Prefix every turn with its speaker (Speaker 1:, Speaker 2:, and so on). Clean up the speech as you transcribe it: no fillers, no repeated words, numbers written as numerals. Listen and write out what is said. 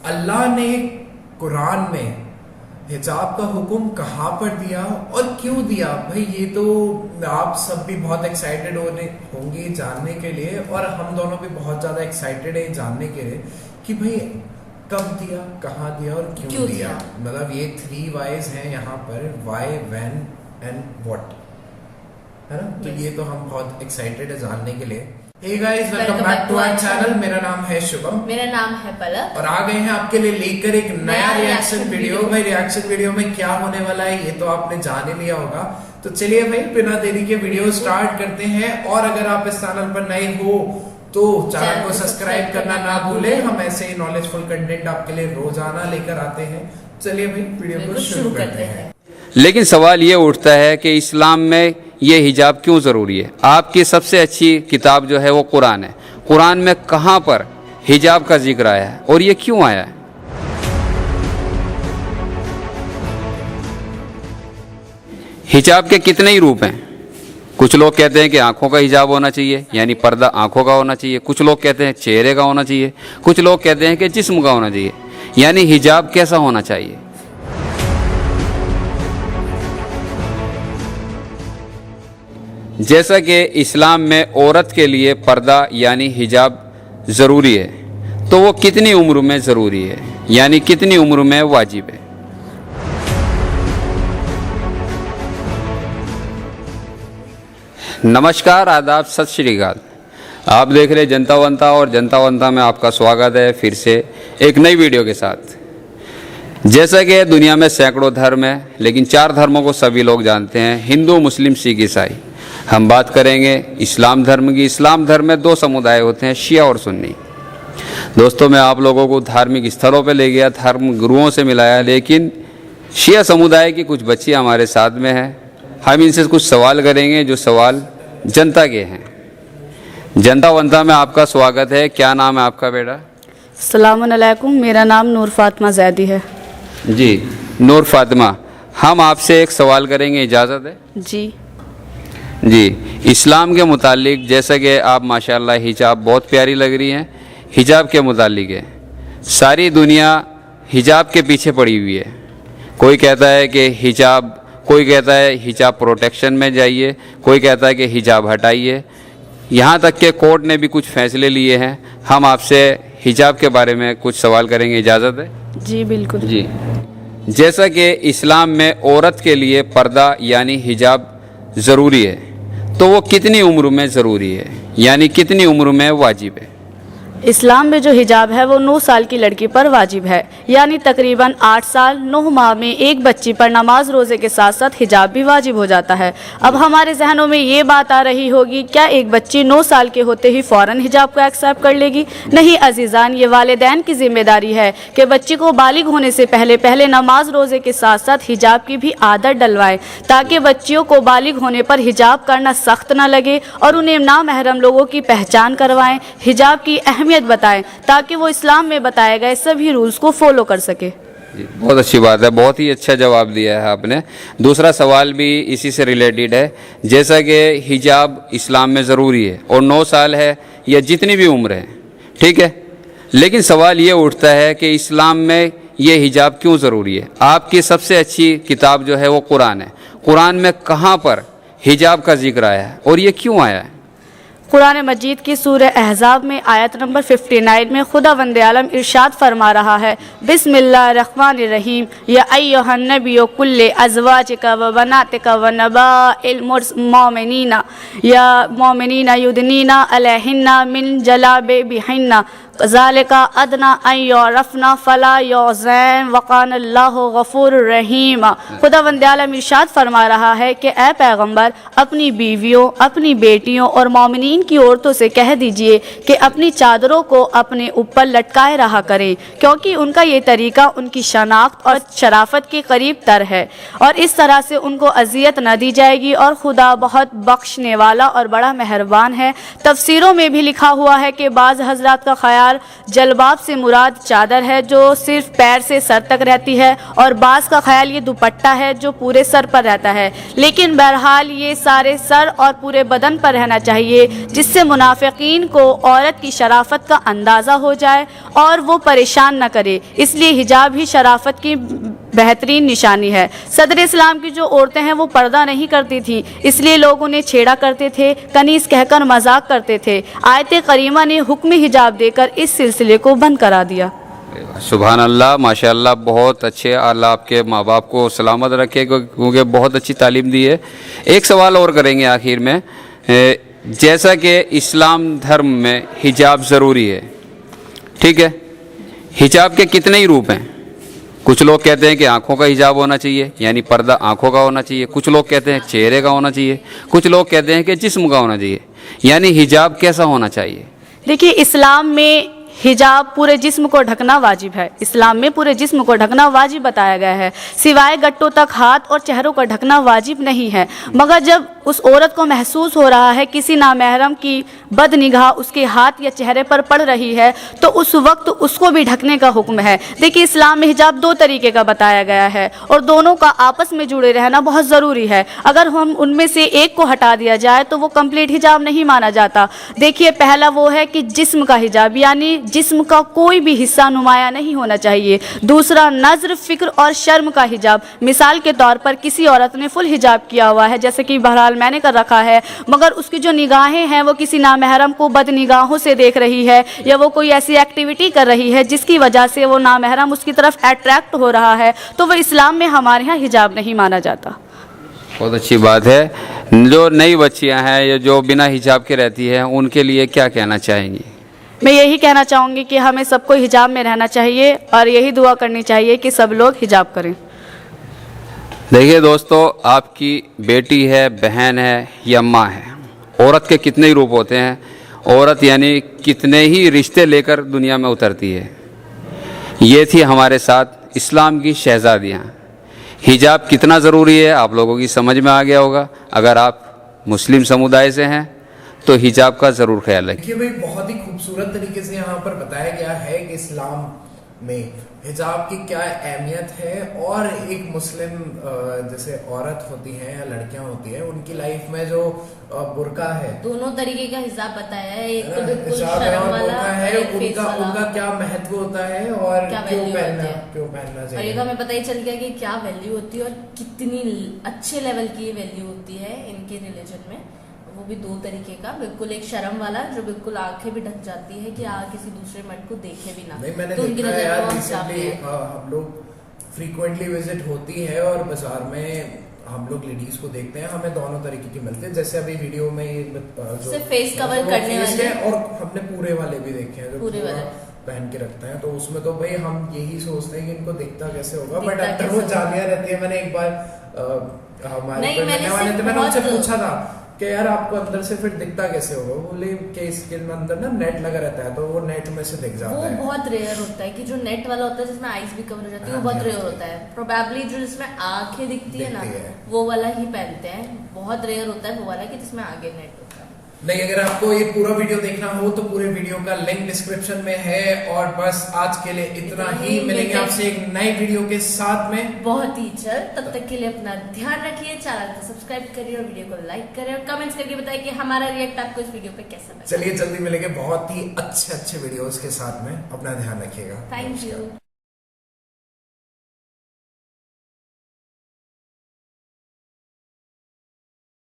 Speaker 1: अल्लाह ने कुरान में हिजाब का हुक्म कहाँ पर दिया और क्यों दिया? भाई ये तो आप सब भी बहुत एक्साइटेड होंगे जानने के लिए, और हम दोनों भी बहुत ज़्यादा एक्साइटेड हैं जानने के लिए कि भाई कब दिया, कहाँ दिया और क्यों दिया। मतलब ये 3 वाइज हैं यहाँ पर, वाई, व्हेन एंड व्हाट, है ना? तो ये तो हम बहुत एक्साइटेड है जानने के लिए। Hey guys, welcome back to our channel. मेरा नाम है शुभम,
Speaker 2: मेरा नाम है पलक,
Speaker 1: और आ गए हैं आपके लिए लेकर एक नया रिएक्शन वीडियो। भाई रिएक्शन वीडियो में क्या होने वाला है ये तो आपने जान ही लिया होगा। तो चलिए भाई बिना देरी के वीडियो स्टार्ट करते हैं। और अगर आप इस चैनल पर नए हो तो चैनल को सब्सक्राइब करना ना भूलें। हम ऐसे ही नॉलेजफुल कंटेंट आपके लिए रोजाना लेकर आते हैं। चलिए भाई वीडियो को शुरू करते हैं।
Speaker 3: लेकिन सवाल ये उठता है कि इस्लाम में ये हिजाब क्यों ज़रूरी है? आपकी सबसे अच्छी किताब जो है वो कुरान है। कुरान में कहाँ पर हिजाब का जिक्र आया है और ये क्यों आया है? हिजाब के कितने ही रूप हैं। कुछ लोग कहते हैं कि आंखों का हिजाब होना चाहिए, यानी पर्दा आंखों का होना चाहिए। कुछ लोग कहते हैं चेहरे का होना चाहिए। कुछ लोग कहते हैं कि जिस्म का होना चाहिए। यानी हिजाब कैसा होना चाहिए? जैसा कि इस्लाम में औरत के लिए पर्दा यानी हिजाब ज़रूरी है, तो वो कितनी उम्र में ज़रूरी है, यानी कितनी उम्र में वाजिब है? नमस्कार, आदाब, सत श्री अकाल। आप देख रहे जनता वंता, और जनता वंता में आपका स्वागत है फिर से एक नई वीडियो के साथ। जैसा कि दुनिया में सैकड़ों धर्म हैं, लेकिन 4 धर्मों को सभी लोग जानते हैं, हिंदू, मुस्लिम, सिख, ईसाई। हम बात करेंगे इस्लाम धर्म की। इस्लाम धर्म में 2 समुदाय होते हैं, शिया और सुन्नी। दोस्तों, मैं आप लोगों को धार्मिक स्थलों पर ले गया, धर्म गुरुओं से मिलाया, लेकिन शिया समुदाय की कुछ बच्चियां हमारे साथ में हैं। हम इनसे कुछ सवाल करेंगे जो सवाल जनता के हैं। जनता वंता में आपका स्वागत है। क्या नाम है आपका बेटा?
Speaker 4: अस्सलाम वालेकुम, मेरा नाम नूर फातिमा ज़ैदी है।
Speaker 3: जी नूर फातिमा, हम आपसे एक सवाल करेंगे, इजाज़त है? जी। इस्लाम के मुतालिक, जैसा कि आप माशाल्लाह हिजाब बहुत प्यारी लग रही हैं, हिजाब के मुतालिक है, सारी दुनिया हिजाब के पीछे पड़ी हुई है। कोई कहता है कि हिजाब, कोई कहता है हिजाब प्रोटेक्शन में जाइए, कोई कहता है कि हिजाब हटाइए। यहाँ तक के कोर्ट ने भी कुछ फैसले लिए हैं। हम आपसे हिजाब के बारे में कुछ सवाल करेंगे, इजाज़त है?
Speaker 4: जी बिल्कुल।
Speaker 3: जी। जैसा कि इस्लाम में औरत के लिए पर्दा यानी हिजाब ज़रूरी है, तो वो कितनी उम्र में ज़रूरी है, यानी कितनी उम्र में वाजिब है?
Speaker 4: इस्लाम में जो हिजाब है वो 9 साल की लड़की पर वाजिब है, यानी तकरीबन 8 साल 9 माह में एक बच्ची पर नमाज रोज़े के साथ साथ हिजाब भी वाजिब हो जाता है। अब हमारे जहनों में ये बात आ रही होगी, क्या एक बच्ची 9 साल के होते ही फ़ौरन हिजाब को एक्सेप्ट कर लेगी? नहीं अजीज़ान, ये वालिदैन की जिम्मेदारी है कि बच्ची को बालिग होने से पहले पहले नमाज रोज़े के साथ साथ हिजाब की भी आदत डलवाएं, ताकि बच्चियों को बालिग होने पर हिजाब करना सख्त ना लगे, और उन्हें नामहरम लोगों की पहचान करवाएं, हिजाब की अहमियत बताएं, ताकि वो इस्लाम में बताए गए सभी रूल्स को फॉलो कर सके।
Speaker 3: बहुत अच्छी बात है, बहुत ही अच्छा जवाब दिया है आपने। दूसरा सवाल भी इसी से रिलेटेड है। जैसा कि हिजाब इस्लाम में ज़रूरी है और 9 साल है या जितनी भी उम्र है, ठीक है, लेकिन सवाल ये उठता है कि इस्लाम में ये हिजाब क्यों ज़रूरी है? आपकी सबसे अच्छी किताब जो है वो कुरान है। कुरान में कहाँ पर हिजाब का जिक्र आया है और ये क्यों आया है?
Speaker 4: कुरान मजीद की सूरह अहज़ाब में आयत नंबर 59 में खुदावंद आलम इरशाद फरमा रहा है, बिस्मिल्लाहिर्रहमानिर्रहीम, या अय्युहन नबिय्यु कुल्लि अज़वाजिका व बनातिका व नबाइल मोमिनीना या मोमिनीना युदनीना अलैहिन्ना मिन जलाबिबिहिन्ना ज़ालिका अदना अन युरफ़ना फ़ला युज़ैन वकानल्लाहु गफ़ूरुर रहीम। खुदावंद आलम इरशाद फरमा रहा है कि ए पैगंबर, अपनी बीवियों, अपनी बेटियों और मोमिनीन की औरतों से कह दीजिए कि अपनी चादरों को अपने ऊपर लटकाए रहा करें, क्योंकि उनका ये तरीका उनकी शनाख्त और शराफत के करीब तर है, और इस तरह से उनको अजियत न दी जाएगी, और खुदा बहुत बख्शने वाला और बड़ा मेहरबान है। तफसीरों में भी लिखा हुआ है कि बाज़ हज़रात का ख्याल अनुसार जलबाब से मुराद चादर है जो सिर्फ पैर से सर तक रहती है, और बाज़ का ख्याल ये दुपट्टा है जो पूरे सर पर रहता है। लेकिन बहरहाल ये सारे सर और पूरे बदन पर रहना चाहिए, जिससे मुनाफिकीन को औरत की शराफत का अंदाज़ा हो जाए और वो परेशान न करे। इसलिए हिजाब ही शराफत की बेहतरीन निशानी है। सदर इस्लाम की जो औरतें हैं वो पर्दा नहीं करती थीं, इसलिए लोग उन्हें छेड़ा करते थे, कनीज़ कहकर मजाक करते थे। आयत करीमा ने हुक्म हिजाब देकर इस सिलसिले को बंद करा दिया।
Speaker 3: सुभान अल्लाह, माशाअल्लाह, बहुत अच्छे। अल्लाह आपके माँ बाप को सलामत रखे, क्योंकि बहुत अच्छी तालीम दी है। एक सवाल और करेंगे आखिर में, जैसा कि इस्लाम धर्म में हिजाब ज़रूरी है, ठीक है, हिजाब के कितने ही रूप हैं। कुछ लोग कहते हैं कि आंखों का हिजाब होना चाहिए, यानी पर्दा आंखों का होना चाहिए। कुछ लोग कहते हैं चेहरे का होना चाहिए। कुछ लोग कहते हैं कि जिस्म का होना चाहिए। यानी हिजाब कैसा होना चाहिए?
Speaker 4: देखिए, इस्लाम में हिजाब पूरे जिस्म को ढकना वाजिब है। इस्लाम में पूरे जिस्म को ढकना वाजिब बताया गया है, सिवाय गट्टों तक हाथ और चेहरों का ढकना वाजिब नहीं है। मगर जब उस औरत को महसूस हो रहा है किसी नामहरम की बदनिगाह उसके हाथ या चेहरे पर पड़ रही है, तो उस वक्त उसको भी ढकने का हुक्म है। देखिए, इस्लाम में हिजाब दो तरीके का बताया गया है और दोनों का आपस में जुड़े रहना बहुत ज़रूरी है। अगर हम उनमें से एक को हटा दिया जाए तो वो कंप्लीट हिजाब नहीं माना जाता। देखिए, पहला वो है कि जिस्म का हिजाब, यानी जिस्म का कोई भी हिस्सा नुमाया नहीं होना चाहिए। दूसरा, नज़र, फिक्र और शर्म का हिजाब। मिसाल के तौर पर किसी औरत ने फुल हिजाब किया हुआ है, जैसे कि बहरहाल मैंने कर रखा है, मगर उसकी जो निगाहें हैं वो किसी नामहरम को बदनिगाहों से देख रही है, या वो कोई ऐसी एक्टिविटी कर रही है जिसकी वजह से वो नामहरम उसकी तरफ अट्रैक्ट हो रहा है, तो वह इस्लाम में हमारे यहाँ हिजाब नहीं माना जाता।
Speaker 3: बहुत अच्छी बात है। जो नई बच्चियां हैं या जो बिना हिजाब के रहती हैं, उनके लिए क्या कहना चाहेंगी?
Speaker 4: मैं यही कहना चाहूँगी कि हमें सबको हिजाब में रहना चाहिए और यही दुआ करनी चाहिए कि सब लोग हिजाब करें।
Speaker 3: देखिए दोस्तों, आपकी बेटी है, बहन है या माँ है, औरत के कितने ही रूप होते हैं। औरत यानी कितने ही रिश्ते लेकर दुनिया में उतरती है। ये थी हमारे साथ इस्लाम की शहज़ादियाँ। हिजाब कितना ज़रूरी है आप लोगों की समझ में आ गया होगा। अगर आप मुस्लिम समुदाय से हैं तो हिजाब का ज़रूर ख्याल रखें।
Speaker 1: देखिए भाई, बहुत ही खूबसूरत तरीके से यहाँ पर बताया गया है कि इस्लाम में हिजाब की क्या अहमियत है, और एक मुस्लिम जैसे औरत होती है या लड़कियां होती है, उनकी लाइफ में जो बुर्का है, दोनों
Speaker 2: तरीके का हिजाब बताया है। एक तो
Speaker 1: हिजाब है और बुर्का है, उनका क्या महत्व होता है और क्यों पहनना चाहिए।
Speaker 2: और ये तो हमें पता ही चल गया कि क्या वैल्यू होती है और कितनी अच्छे लेवल की वैल्यू होती है इनके रिलीजन में। वो भी दो तरीके का, बिल्कुल एक शर्म वाला जो बिल्कुल आंखें भी ढक जाती है कि किसी दूसरे मर्द को देखे भी ना।
Speaker 1: नहीं, मैंने तो देखा है यार, रिसेंटली हम लोग फ्रीक्वेंटली विजिट होती है और बाजार में हम लोग लेडीज को देखते हैं, हमें दोनों तरीके की मिलते हैं। जैसे अभी वीडियो में जो
Speaker 2: सिर्फ फेस कवर करने वाले,
Speaker 1: और हमने पूरे वाले भी देखे हैं जो पूरे पहन के रखते हैं, तो उसमें तो भाई हम यही सोचते हैं कि इनको दिखता कैसे होगा, बट अंदर वो जालियां रहती है। मैंने एक बार हमारे मैंने उनसे पूछा था कि यार आपको अंदर से फिर दिखता कैसे होगा, बोले कि इसके अंदर ना नेट लगा रहता है, तो वो नेट में से दिख जाता है।
Speaker 2: वो बहुत रेयर होता है कि जो नेट वाला होता है जिसमें आईज भी कवर हो जाती है, वो बहुत रेयर होता है। प्रोबेबली जो जिसमें आंखें दिखती है ना, वो वाला ही पहनते हैं। बहुत रेयर होता है वो वाला कि जिसमें आगे नेट होता है।
Speaker 1: नहीं, अगर आपको ये पूरा वीडियो देखना हो तो पूरे वीडियो का लिंक डिस्क्रिप्शन में है। और बस आज के लिए इतना ही, मिलेंगे आपसे एक नई वीडियो के साथ में
Speaker 2: बहुत ही जल्द। तब तक के लिए अपना ध्यान रखिए, चैनल को सब्सक्राइब करिए और वीडियो को लाइक करें और कमेंट्स करके बताइए कि हमारा रिएक्ट आपको इस वीडियो पे कैसा लगा।
Speaker 1: चलिए जल्दी मिलेंगे बहुत ही अच्छे वीडियोस के साथ में। अपना ध्यान रखिएगा।
Speaker 2: Thank you.